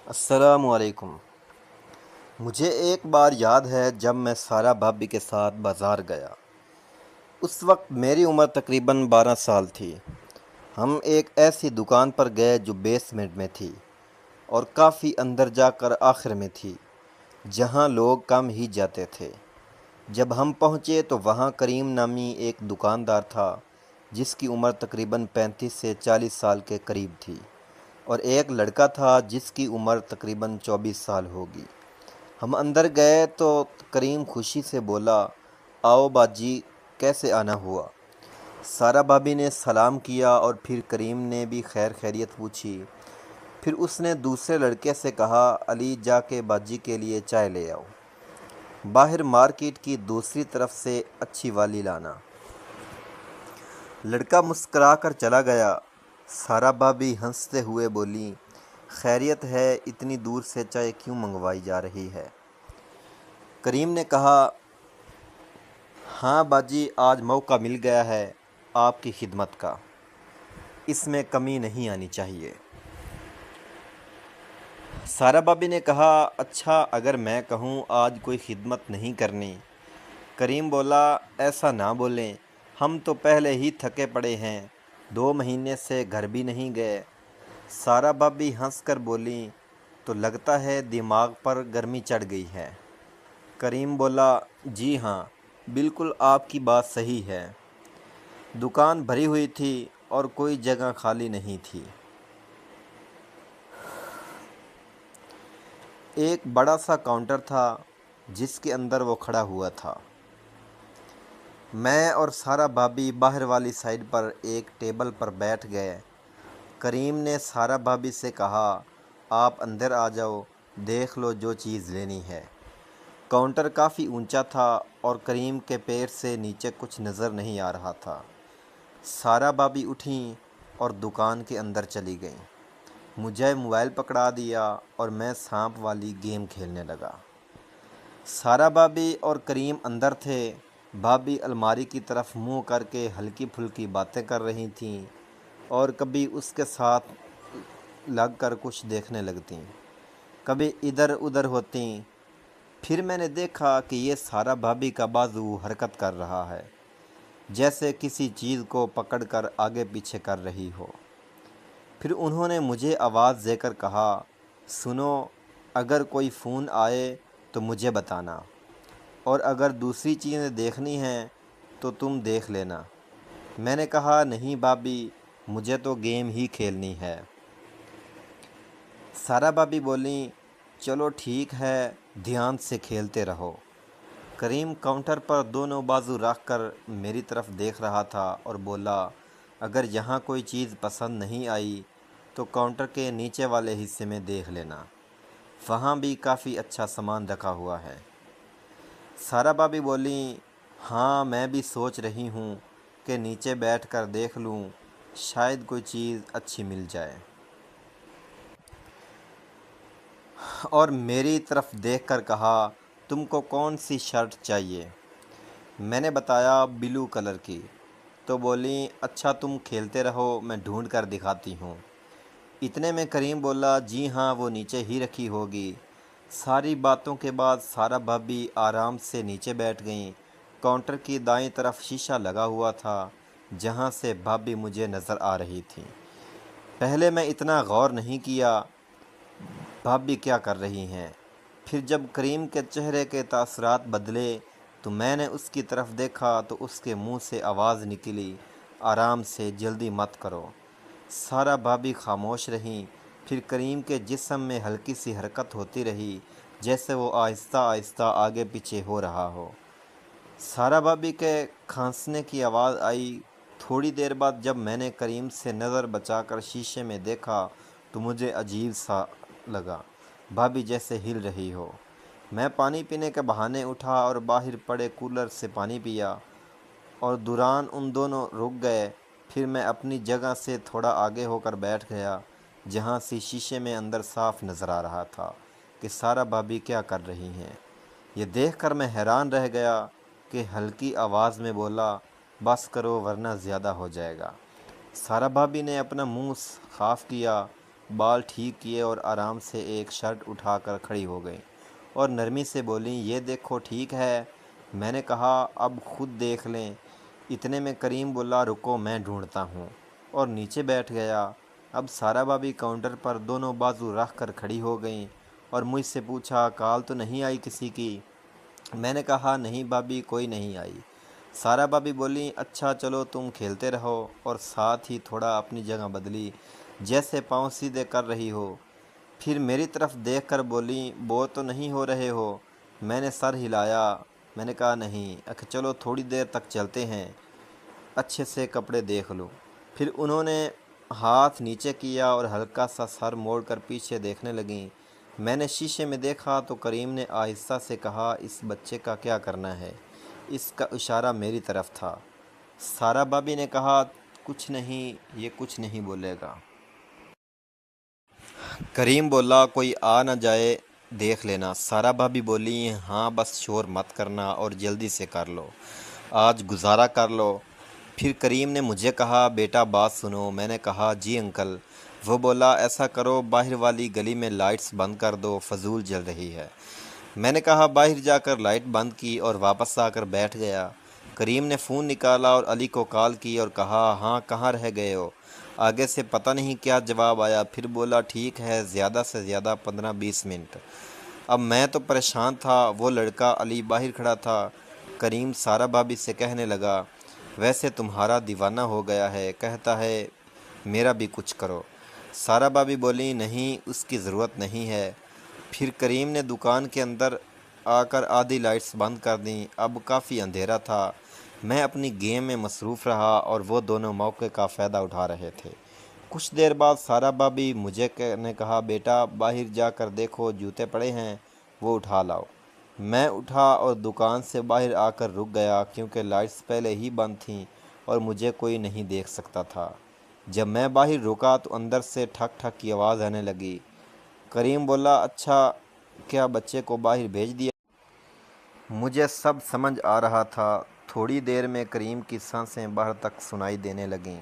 السلام علیکم۔ مجھے ایک بار یاد ہے جب میں سارا بھابھی کے ساتھ بازار گیا۔ اس وقت میری عمر تقریباً 12 سال تھی۔ ہم ایک ایسی دکان پر گئے جو بیسمنٹ میں تھی اور کافی اندر جا کر آخر میں تھی، جہاں لوگ کم ہی جاتے تھے۔ جب ہم پہنچے تو وہاں کریم نامی ایک دکاندار تھا جس کی عمر تقریباً 35 سے 40 سال کے قریب تھی، اور ایک لڑکا تھا جس کی عمر تقریباً 24 سال ہوگی۔ ہم اندر گئے تو کریم خوشی سے بولا، آؤ باجی، کیسے آنا ہوا؟ سارا بھابھی نے سلام کیا اور پھر کریم نے بھی خیر خیریت پوچھی۔ پھر اس نے دوسرے لڑکے سے کہا، علی جا کے باجی کے لیے چائے لے آؤ، باہر مارکیٹ کی دوسری طرف سے اچھی والی لانا۔ لڑکا مسکرا کر چلا گیا۔ سارا بھابھی ہنستے ہوئے بولی، خیریت ہے، اتنی دور سے چائے کیوں منگوائی جا رہی ہے؟ کریم نے کہا، ہاں باجی، آج موقع مل گیا ہے آپ کی خدمت کا، اس میں کمی نہیں آنی چاہیے۔ سارا بھابھی نے کہا، اچھا اگر میں کہوں آج کوئی خدمت نہیں کرنی؟ کریم بولا، ایسا نہ بولیں، ہم تو پہلے ہی تھکے پڑے ہیں، 2 مہینے سے گھر بھی نہیں گئے۔ سارا بھابھی ہنس کر بولی، تو لگتا ہے دماغ پر گرمی چڑھ گئی ہے۔ کریم بولا، جی ہاں، بالکل آپ کی بات صحیح ہے۔ دکان بھری ہوئی تھی اور کوئی جگہ خالی نہیں تھی۔ ایک بڑا سا کاؤنٹر تھا جس کے اندر وہ کھڑا ہوا تھا۔ میں اور سارا بھابھی باہر والی سائڈ پر ایک ٹیبل پر بیٹھ گئے۔ کریم نے سارا بھابھی سے کہا، آپ اندر آ جاؤ، دیکھ لو جو چیز لینی ہے۔ کاؤنٹر کافی اونچا تھا اور کریم کے پیر سے نیچے کچھ نظر نہیں آ رہا تھا۔ سارا بھابھی اٹھیں اور دکان کے اندر چلی گئیں۔ مجھے موبائل پکڑا دیا اور میں سانپ والی گیم کھیلنے لگا۔ سارا بھابھی اور کریم اندر تھے۔ بھابھی الماری کی طرف منہ کر کے ہلکی پھلکی باتیں کر رہی تھیں اور کبھی اس کے ساتھ لگ کر کچھ دیکھنے لگتیں، کبھی ادھر ادھر ہوتیں۔ پھر میں نے دیکھا کہ یہ سارا بھابھی کا بازو حرکت کر رہا ہے، جیسے کسی چیز کو پکڑ کر آگے پیچھے کر رہی ہو۔ پھر انہوں نے مجھے آواز دے کر کہا، سنو، اگر کوئی فون آئے تو مجھے بتانا، اور اگر دوسری چیزیں دیکھنی ہیں تو تم دیکھ لینا۔ میں نے کہا، نہیں بھابھی، مجھے تو گیم ہی کھیلنی ہے۔ سارا بھابھی بولیں، چلو ٹھیک ہے، دھیان سے کھیلتے رہو۔ کریم کاؤنٹر پر دونوں بازو رکھ کر میری طرف دیکھ رہا تھا اور بولا، اگر یہاں کوئی چیز پسند نہیں آئی تو کاؤنٹر کے نیچے والے حصے میں دیکھ لینا، وہاں بھی کافی اچھا سامان رکھا ہوا ہے۔ سارا بھابھی بولیں، ہاں میں بھی سوچ رہی ہوں کہ نیچے بیٹھ کر دیکھ لوں، شاید کوئی چیز اچھی مل جائے۔ اور میری طرف دیکھ کر کہا، تم کو کون سی شرٹ چاہیے؟ میں نے بتایا، بلو کلر کی۔ تو بولیں، اچھا تم کھیلتے رہو، میں ڈھونڈ کر دکھاتی ہوں۔ اتنے میں کریم بولا، جی ہاں، وہ نیچے ہی رکھی ہوگی۔ ساری باتوں کے بعد سارا بھابھی آرام سے نیچے بیٹھ گئیں۔ کاؤنٹر کی دائیں طرف شیشہ لگا ہوا تھا جہاں سے بھابھی مجھے نظر آ رہی تھیں۔ پہلے میں اتنا غور نہیں کیا بھابھی کیا کر رہی ہیں۔ پھر جب کریم کے چہرے کے تاثرات بدلے تو میں نے اس کی طرف دیکھا تو اس کے منہ سے آواز نکلی، آرام سے، جلدی مت کرو۔ سارا بھابھی خاموش رہیں۔ پھر کریم کے جسم میں ہلکی سی حرکت ہوتی رہی، جیسے وہ آہستہ آہستہ آگے پیچھے ہو رہا ہو۔ سارا بھابھی کے کھانسنے کی آواز آئی۔ تھوڑی دیر بعد جب میں نے کریم سے نظر بچا کر شیشے میں دیکھا تو مجھے عجیب سا لگا، بھابھی جیسے ہل رہی ہو۔ میں پانی پینے کے بہانے اٹھا اور باہر پڑے کولر سے پانی پیا، اور دوران ان دونوں رک گئے۔ پھر میں اپنی جگہ سے تھوڑا آگے ہو کر بیٹھ گیا، جہاں سے شیشے میں اندر صاف نظر آ رہا تھا کہ سارا بھابھی کیا کر رہی ہیں۔ یہ دیکھ کر میں حیران رہ گیا کہ ہلکی آواز میں بولا، بس کرو ورنہ زیادہ ہو جائے گا۔ سارا بھابھی نے اپنا منہ صاف کیا بال ٹھیک کیے اور آرام سے ایک شرٹ اٹھا کر کھڑی ہو گئیں اور نرمی سے بولیں یہ دیکھو ٹھیک ہے۔ میں نے کہا اب خود دیکھ لیں۔ اتنے میں کریم بولا رکو میں ڈھونڈتا ہوں، اور نیچے بیٹھ گیا۔ اب سارا بھابی کاؤنٹر پر دونوں بازو رکھ کر کھڑی ہو گئیں اور مجھ سے پوچھا کال تو نہیں آئی کسی کی؟ میں نے کہا نہیں بھابی کوئی نہیں آئی۔ سارا بھابی بولی اچھا چلو تم کھیلتے رہو، اور ساتھ ہی تھوڑا اپنی جگہ بدلی جیسے پاؤں سیدھے کر رہی ہو۔ پھر میری طرف دیکھ کر بولیں بور تو نہیں ہو رہے ہو؟ میں نے سر ہلایا۔ میں نے کہا نہیں۔ اچھا چلو تھوڑی دیر تک چلتے ہیں، اچھے سے کپڑے دیکھ لو۔ پھر انہوں نے ہاتھ نیچے کیا اور ہلکا سا سر موڑ کر پیچھے دیکھنے لگیں۔ میں نے شیشے میں دیکھا تو کریم نے آہستہ سے کہا اس بچے کا کیا کرنا ہے؟ اس کا اشارہ میری طرف تھا۔ سارا بھابی نے کہا کچھ نہیں، یہ کچھ نہیں بولے گا۔ کریم بولا کوئی آ نہ جائے دیکھ لینا۔ سارا بھابی بولی ہاں بس شور مت کرنا اور جلدی سے کر لو، آج گزارا کر لو۔ پھر کریم نے مجھے کہا بیٹا بات سنو۔ میں نے کہا جی انکل۔ وہ بولا ایسا کرو باہر والی گلی میں لائٹس بند کر دو، فضول جل رہی ہے۔ میں نے کہا باہر جا کر لائٹ بند کی اور واپس آ کر بیٹھ گیا۔ کریم نے فون نکالا اور علی کو کال کی اور کہا ہاں کہاں رہ گئے ہو؟ آگے سے پتہ نہیں کیا جواب آیا۔ پھر بولا ٹھیک ہے زیادہ سے زیادہ 15-20 منٹ۔ اب میں تو پریشان تھا، وہ لڑکا علی باہر کھڑا تھا۔ کریم سارا بھابی سے کہنے لگا ویسے تمہارا دیوانہ ہو گیا ہے، کہتا ہے میرا بھی کچھ کرو۔ سارا بھابی بولی نہیں اس کی ضرورت نہیں ہے۔ پھر کریم نے دکان کے اندر آ کر آدھی لائٹس بند کر دیں۔ اب کافی اندھیرا تھا۔ میں اپنی گیم میں مصروف رہا اور وہ دونوں موقع کا فائدہ اٹھا رہے تھے۔ کچھ دیر بعد سارا بھابی مجھے نے کہا بیٹا باہر جا کر دیکھو جوتے پڑے ہیں، وہ اٹھا لاؤ۔ میں اٹھا اور دکان سے باہر آ کر رک گیا کیونکہ لائٹس پہلے ہی بند تھیں اور مجھے کوئی نہیں دیکھ سکتا تھا۔ جب میں باہر رکا تو اندر سے ٹھک ٹھک کی آواز آنے لگی۔ کریم بولا اچھا کیا بچے کو باہر بھیج دیا؟ مجھے سب سمجھ آ رہا تھا۔ تھوڑی دیر میں کریم کی سانسیں باہر تک سنائی دینے لگیں۔